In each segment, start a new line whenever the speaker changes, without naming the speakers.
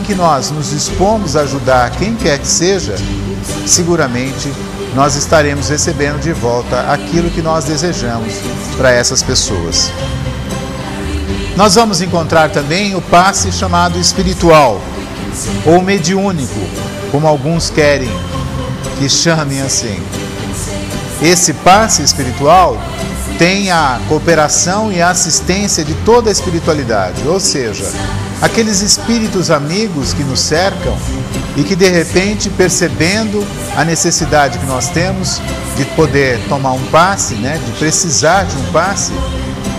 que nós nos dispomos a ajudar quem quer que seja, seguramente nós estaremos recebendo de volta aquilo que nós desejamos para essas pessoas. Nós vamos encontrar também o passe chamado espiritual, ou mediúnico, como alguns querem que chamem assim. Esse passe espiritual tem a cooperação e a assistência de toda a espiritualidade, ou seja, aqueles espíritos amigos que nos cercam e que de repente, percebendo a necessidade que nós temos de poder tomar um passe, de precisar de um passe,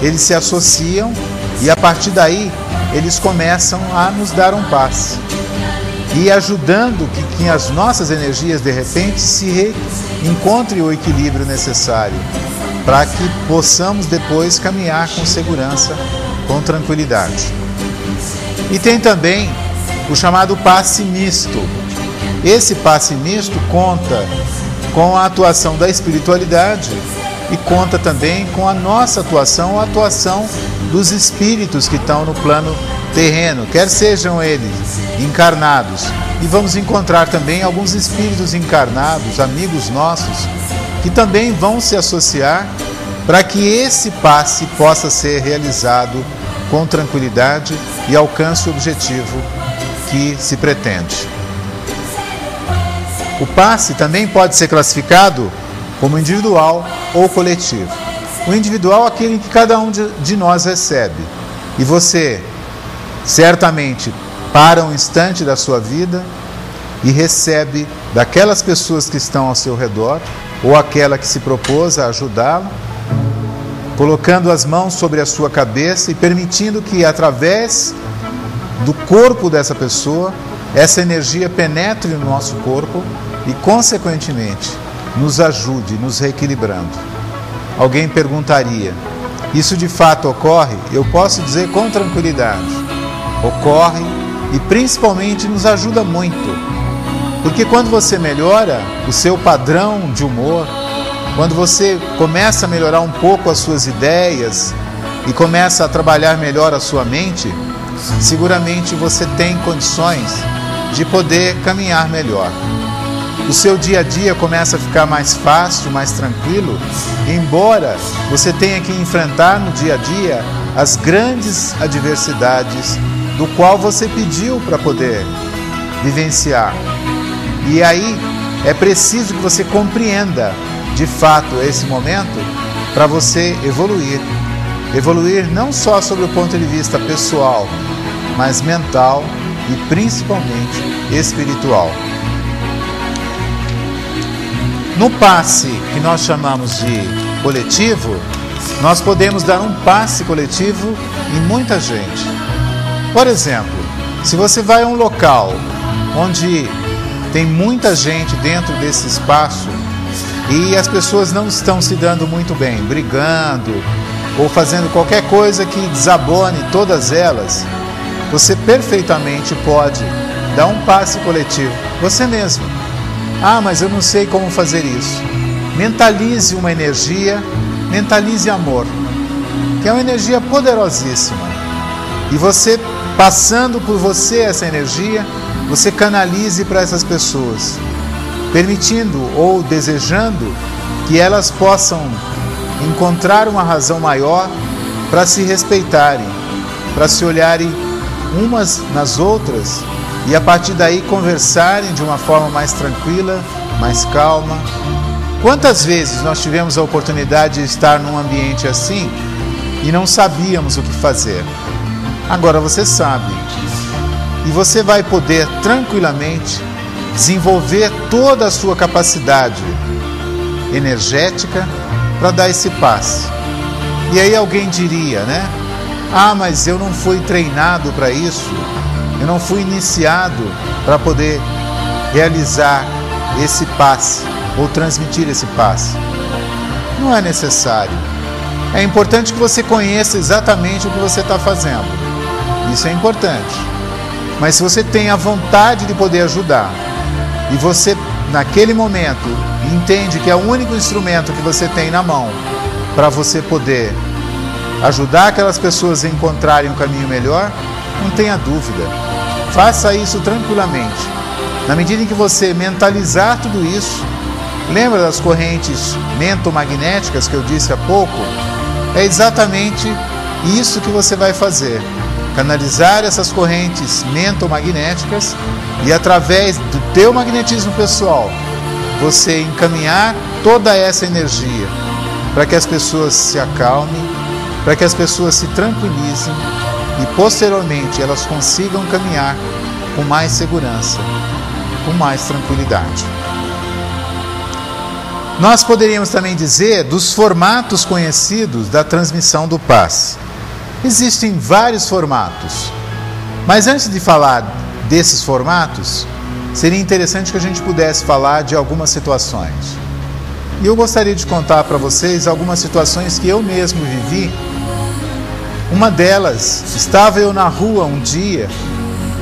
eles se associam e a partir daí eles começam a nos dar um passe e ajudando que as nossas energias de repente se encontrem o equilíbrio necessário para que possamos depois caminhar com segurança, com tranquilidade. E tem também o chamado passe misto. Esse passe misto conta com a atuação da espiritualidade e conta também com a nossa atuação, a atuação dos espíritos que estão no plano terreno, quer sejam eles encarnados. E vamos encontrar também alguns espíritos encarnados, amigos nossos, que também vão se associar para que esse passe possa ser realizado com tranquilidade e alcance o objetivo que se pretende. O passe também pode ser classificado como individual ou coletivo. O individual é aquele que cada um de nós recebe. E você, certamente, para um instante da sua vida e recebe daquelas pessoas que estão ao seu redor, ou aquela que se propôs a ajudá-lo, colocando as mãos sobre a sua cabeça e permitindo que, através do corpo dessa pessoa, essa energia penetre no nosso corpo e, consequentemente, nos ajude, nos reequilibrando. Alguém perguntaria, isso de fato ocorre? Eu posso dizer com tranquilidade, ocorre e principalmente nos ajuda muito. Porque quando você melhora o seu padrão de humor, quando você começa a melhorar um pouco as suas ideias e começa a trabalhar melhor a sua mente, seguramente você tem condições de poder caminhar melhor. O seu dia a dia começa a ficar mais fácil, mais tranquilo, embora você tenha que enfrentar no dia a dia as grandes adversidades do qual você pediu para poder vivenciar. E aí é preciso que você compreenda de fato esse momento para você evoluir. Evoluir não só sob o ponto de vista pessoal, mas mental e principalmente espiritual. No passe que nós chamamos de coletivo, nós podemos dar um passe coletivo em muita gente. Por exemplo, se você vai a um local onde tem muita gente dentro desse espaço e as pessoas não estão se dando muito bem, brigando ou fazendo qualquer coisa que desabone todas elas, você perfeitamente pode dar um passe coletivo, você mesmo. Ah, mas eu não sei como fazer isso. Mentalize uma energia, mentalize amor, que é uma energia poderosíssima. E você, passando por você essa energia, você canalize para essas pessoas, permitindo ou desejando que elas possam encontrar uma razão maior para se respeitarem, para se olharem umas nas outras e a partir daí conversarem de uma forma mais tranquila, mais calma. Quantas vezes nós tivemos a oportunidade de estar num ambiente assim e não sabíamos o que fazer? Agora você sabe. E você vai poder tranquilamente desenvolver toda a sua capacidade energética para dar esse passe. E aí alguém diria, ah, mas eu não fui treinado para isso, eu não fui iniciado para poder realizar esse passe ou transmitir esse passe. Não é necessário. É importante que você conheça exatamente o que você está fazendo. Isso é importante. Mas se você tem a vontade de poder ajudar e você, naquele momento, entende que é o único instrumento que você tem na mão para você poder ajudar aquelas pessoas a encontrarem um caminho melhor, não tenha dúvida. Faça isso tranquilamente. Na medida em que você mentalizar tudo isso, lembra das correntes mentomagnéticas que eu disse há pouco? É exatamente isso que você vai fazer. Canalizar essas correntes mentomagnéticas e, através do teu magnetismo pessoal, você encaminhar toda essa energia para que as pessoas se acalmem, para que as pessoas se tranquilizem e, posteriormente, elas consigam caminhar com mais segurança, com mais tranquilidade. Nós poderíamos também dizer dos formatos conhecidos da transmissão do passe. Existem vários formatos, mas antes de falar desses formatos, seria interessante que a gente pudesse falar de algumas situações. E eu gostaria de contar para vocês algumas situações que eu mesmo vivi. Uma delas, estava eu na rua um dia,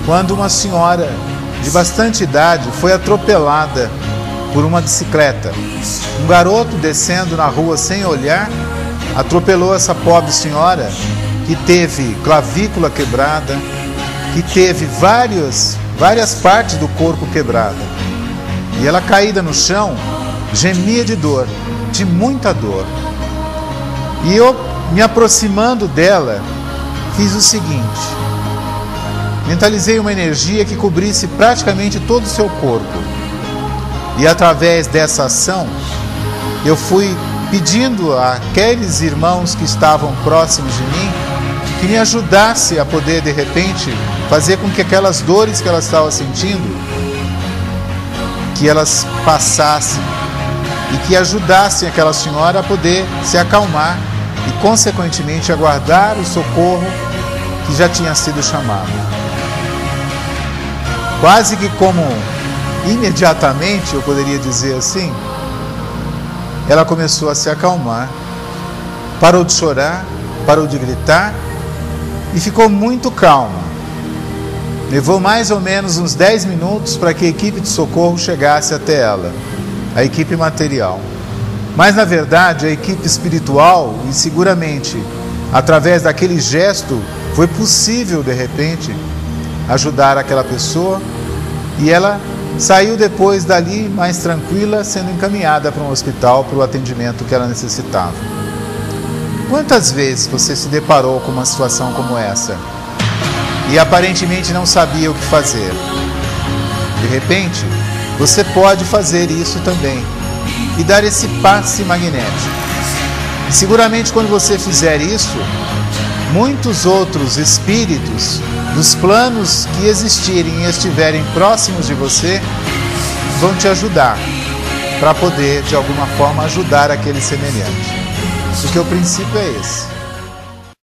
quando uma senhora de bastante idade foi atropelada por uma bicicleta. Um garoto descendo na rua sem olhar, atropelou essa pobre senhora, que teve clavícula quebrada, que teve várias partes do corpo quebrada. E ela, caída no chão, gemia de dor, de muita dor. E eu, me aproximando dela, fiz o seguinte: mentalizei uma energia que cobrisse praticamente todo o seu corpo. E através dessa ação, eu fui pedindo àqueles irmãos que estavam próximos de mim que me ajudasse a poder, de repente, fazer com que aquelas dores que ela estava sentindo, que elas passassem e que ajudassem aquela senhora a poder se acalmar e, consequentemente, aguardar o socorro que já tinha sido chamado. Quase que como imediatamente, eu poderia dizer assim, ela começou a se acalmar, parou de chorar, parou de gritar e ficou muito calma. Levou mais ou menos uns 10 minutos para que a equipe de socorro chegasse até ela, a equipe material. Mas, na verdade, a equipe espiritual, e seguramente através daquele gesto, foi possível, de repente, ajudar aquela pessoa, e ela saiu depois dali mais tranquila, sendo encaminhada para um hospital para o atendimento que ela necessitava. Quantas vezes você se deparou com uma situação como essa e aparentemente não sabia o que fazer? De repente, você pode fazer isso também e dar esse passe magnético. E seguramente, quando você fizer isso, muitos outros espíritos dos planos que existirem e estiverem próximos de você vão te ajudar para poder, de alguma forma, ajudar aquele semelhante. Porque o princípio é esse.